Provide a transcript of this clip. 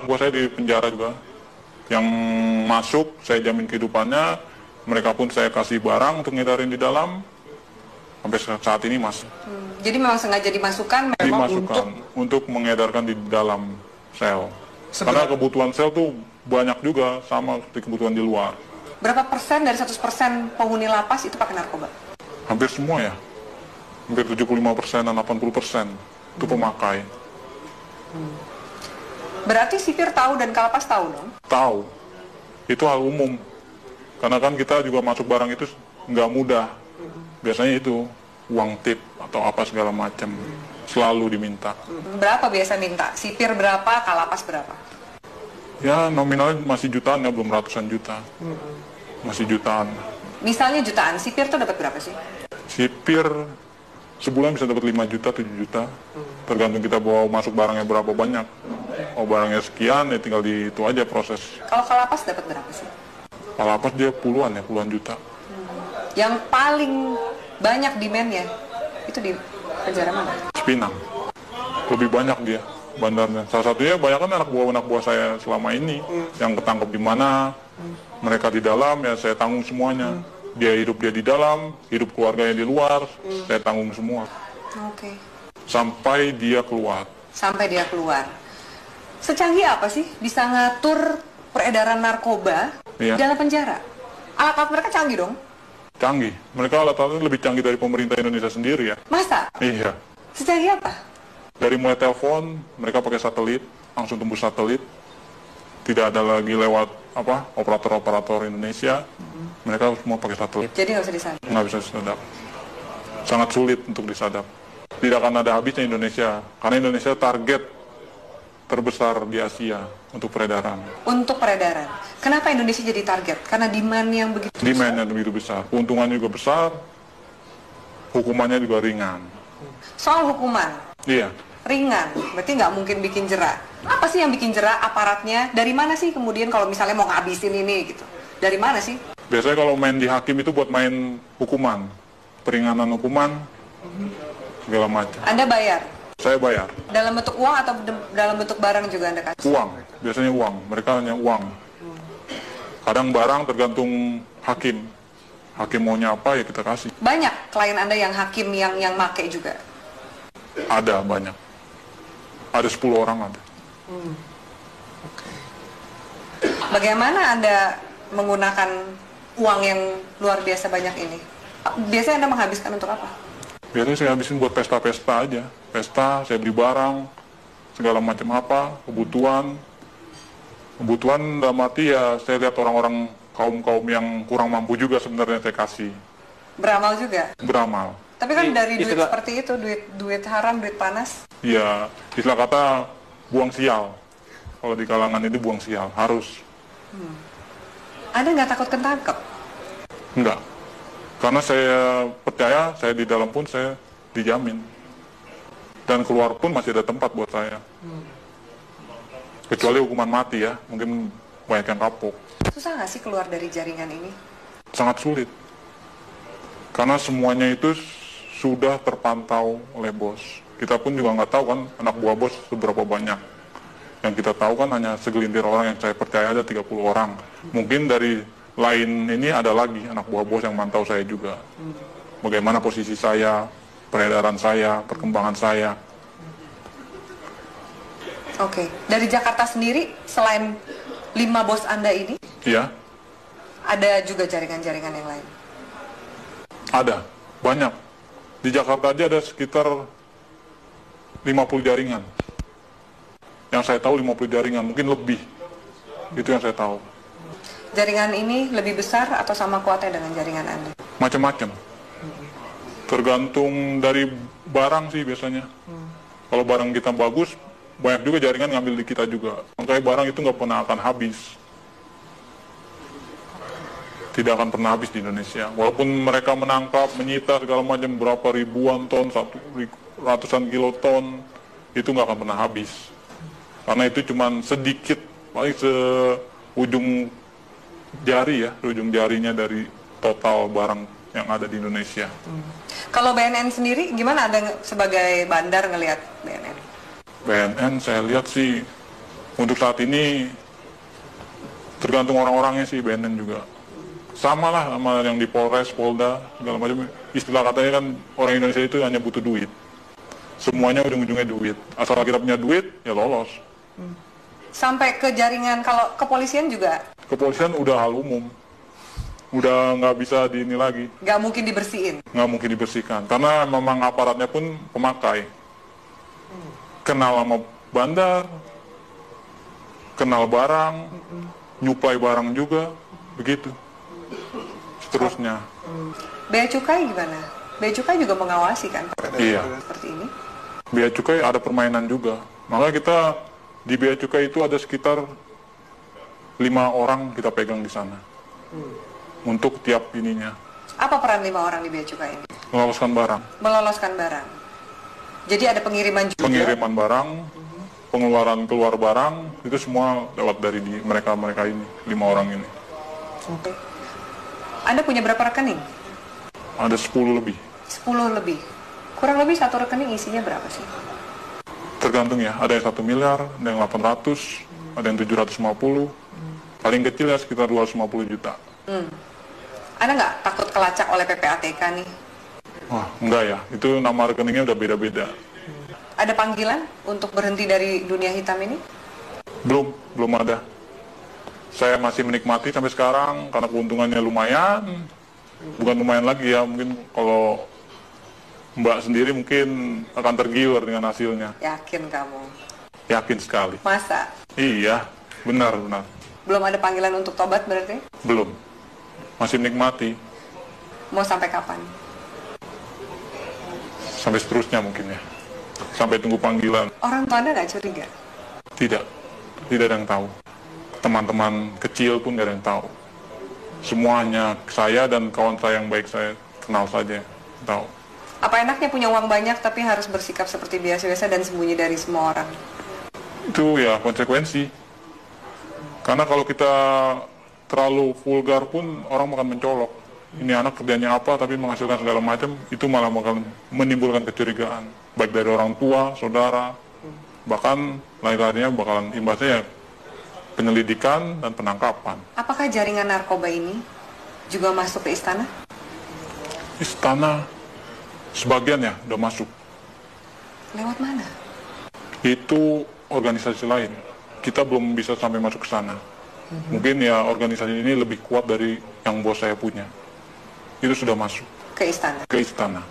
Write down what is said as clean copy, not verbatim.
Gua saya di penjara juga. Yang masuk saya jamin kehidupannya, mereka pun saya kasih barang untuk ngedarin di dalam. Sampai saat ini masih. Jadi memang sengaja dimasukkan memang Dimasukkan untuk mengedarkan di dalam sel. Karena kebutuhan sel tuh banyak juga sama seperti kebutuhan di luar. Berapa persen dari 100% penghuni lapas itu pakai narkoba? Hampir semua ya. Hampir 75%, 80% itu pemakai. Berarti sipir tahu dan kalapas tahu dong? Tahu. Itu hal umum. Karena kan kita juga masuk barang itu nggak mudah. Biasanya itu uang tip atau apa segala macam selalu diminta. Berapa biasa minta? Sipir berapa, kalapas berapa? Ya nominalnya masih jutaan ya, belum ratusan juta. Masih jutaan. Misalnya jutaan, sipir tuh dapat berapa sih? Sipir sebulan bisa dapat 5 juta, 7 juta. Tergantung kita bawa masuk barangnya berapa banyak. Oh barangnya sekian ya tinggal di itu aja proses. Kalau kalapas dapat berapa sih? Kalapas dia puluhan juta. Yang paling banyak demand-nya itu di penjara mana? Cipinang. Lebih banyak dia bandarnya. Salah satunya banyak kan anak buah saya selama ini yang ketangkep di mana, mereka di dalam ya saya tanggung semuanya. Dia di dalam, hidup keluarganya di luar, saya tanggung semua. Oke. Sampai dia keluar. Sampai dia keluar. Secanggih apa sih bisa ngatur peredaran narkoba di dalam penjara? Alat-alat mereka canggih dong? Canggih. Mereka alat-alatnya lebih canggih dari pemerintah Indonesia sendiri ya. Masa? Iya. Secanggih apa? Dari mulai telepon, mereka pakai satelit, langsung tembus satelit. Tidak ada lagi lewat operator-operator Indonesia. Mereka semua pakai satelit. Jadi nggak bisa disadap? Nggak bisa disadap. Sangat sulit untuk disadap. Tidak akan ada habisnya Indonesia. Karena Indonesia target terbesar di Asia untuk peredaran. Untuk peredaran. Kenapa Indonesia jadi target? Karena demand yang begitu besar? Demand yang begitu besar. Keuntungannya juga besar. Hukumannya juga ringan. Soal hukuman? Iya. Ringan, berarti nggak mungkin bikin jera. Apa sih yang bikin jera aparatnya? Dari mana sih kemudian kalau misalnya mau ngabisin ini gitu? Dari mana sih? Biasanya kalau main di hakim itu buat main hukuman. Peringanan hukuman, segala macam. Anda bayar? Saya bayar. Dalam bentuk uang atau dalam bentuk barang juga Anda kasih? Uang, biasanya uang. Mereka hanya uang. Kadang barang tergantung hakim. Hakim maunya apa ya kita kasih. Banyak klien Anda yang hakim yang make juga? Ada banyak. Ada 10 orang ada. Bagaimana Anda menggunakan uang yang luar biasa banyak ini? Biasanya Anda menghabiskan untuk apa? Biasanya saya habisin buat pesta-pesta aja. Pesta, saya beli barang, segala macam apa, kebutuhan. Kebutuhan dalam arti ya saya lihat orang-orang kaum-kaum yang kurang mampu juga sebenarnya saya kasih. Beramal juga? Beramal. Tapi kan dari duit seperti itu, duit haram, duit panas? Ya, istilah kata buang sial. Kalau di kalangan itu buang sial, harus. Anda nggak takut ketangkep? Enggak. Karena saya percaya, saya di dalam pun saya dijamin. Dan keluar pun masih ada tempat buat saya. Kecuali hukuman mati ya, mungkin banyak yang kapok. Susah nggak sih keluar dari jaringan ini? Sangat sulit. Karena semuanya itu sudah terpantau oleh bos. Kita pun juga nggak tahu kan anak buah bos seberapa banyak. Yang kita tahu kan hanya segelintir orang yang saya percaya ada 30 orang. Mungkin dari lain ini ada lagi anak buah bos yang mantau saya juga. Bagaimana posisi saya, peredaran saya, perkembangan saya. Oke, dari Jakarta sendiri selain 5 bos Anda ini, Iya, ada juga jaringan-jaringan yang lain? ada, banyak. Di Jakarta aja ada sekitar 50 jaringan. Yang saya tahu 50 jaringan, mungkin lebih. Itu yang saya tahu. Jaringan ini lebih besar atau sama kuatnya dengan jaringan Anda? Macam-macam. Tergantung dari barang sih biasanya. Kalau barang kita bagus, banyak juga jaringan ngambil di kita juga. Makanya barang itu nggak pernah akan habis. Tidak akan pernah habis di Indonesia. Walaupun mereka menangkap, menyita segala macam berapa ribuan ton, ratusan kiloton, itu nggak akan pernah habis. Karena itu cuma sedikit, paling seujung jari ya, ujung jarinya dari total barang yang ada di Indonesia. Kalau BNN sendiri, gimana Anda sebagai bandar ngelihat BNN? BNN saya lihat sih Untuk saat ini tergantung orang-orangnya sih, BNN juga. Sama lah sama yang di Polres, Polda, segala macam. Istilah katanya kan orang Indonesia itu hanya butuh duit. Semuanya ujung-ujungnya duit. Asal kita punya duit, ya lolos. Sampai ke jaringan, kalau kepolisian juga? Kepolisian udah hal umum. Udah nggak bisa di ini lagi. Nggak mungkin dibersihin? Nggak mungkin dibersihkan. Karena memang aparatnya pun pemakai. Kenal sama bandar, kenal barang, nyuplai barang juga, begitu. Seterusnya. Bea Cukai gimana? Bea Cukai juga mengawasi kan? Iya. Seperti ini? Bea Cukai ada permainan juga. Makanya kita di Bea Cukai itu ada sekitar 5 orang kita pegang di sana. Untuk tiap ininya. Apa peran 5 orang di Bea Cukai ini? Meloloskan barang. Meloloskan barang. Jadi ada pengiriman juga? Pengiriman barang, pengeluaran keluar barang, itu semua lewat dari mereka ini, 5 orang ini. Oke. Anda punya berapa rekening? Ada 10 lebih. 10 lebih. Kurang lebih satu rekening isinya berapa sih? Tergantung ya, ada yang 1 miliar, ada yang 800, ada yang 750, paling kecil ya sekitar 250 juta. Anda nggak takut kelacak oleh PPATK nih? Wah, enggak ya, itu nama rekeningnya udah beda-beda. Ada panggilan untuk berhenti dari dunia hitam ini? Belum ada. Saya masih menikmati sampai sekarang karena keuntungannya lumayan. Bukan lumayan lagi ya, mungkin kalau Mbak sendiri mungkin akan tergiur dengan hasilnya. Yakin kamu? Yakin sekali. Masa? Iya, benar. Belum ada panggilan untuk tobat berarti? Belum. Masih menikmati. Mau sampai kapan? Sampai seterusnya mungkin ya. Sampai tunggu panggilan. Orang tua Anda nggak curiga? Tidak ada yang tahu. Teman-teman kecil pun nggak ada yang tahu. Semuanya saya dan kawan saya yang baik saya kenal saja tahu. Apa enaknya punya uang banyak tapi harus bersikap seperti biasa-biasa dan sembunyi dari semua orang? Itu ya konsekuensi. Karena kalau kita terlalu vulgar pun orang akan mencolok. Ini anak kerjanya apa tapi menghasilkan segala macam, itu malah bakal menimbulkan kecurigaan. Baik dari orang tua, saudara, bahkan lain-lainnya bakalan imbasnya ya penyelidikan dan penangkapan. Apakah jaringan narkoba ini juga masuk ke istana? Istana sebagian ya udah masuk. Lewat mana? Itu organisasi lain. Kita belum bisa sampai masuk ke sana. Mungkin ya organisasi ini lebih kuat dari yang bos saya punya. Itu sudah masuk. Ke istana? Ke istana.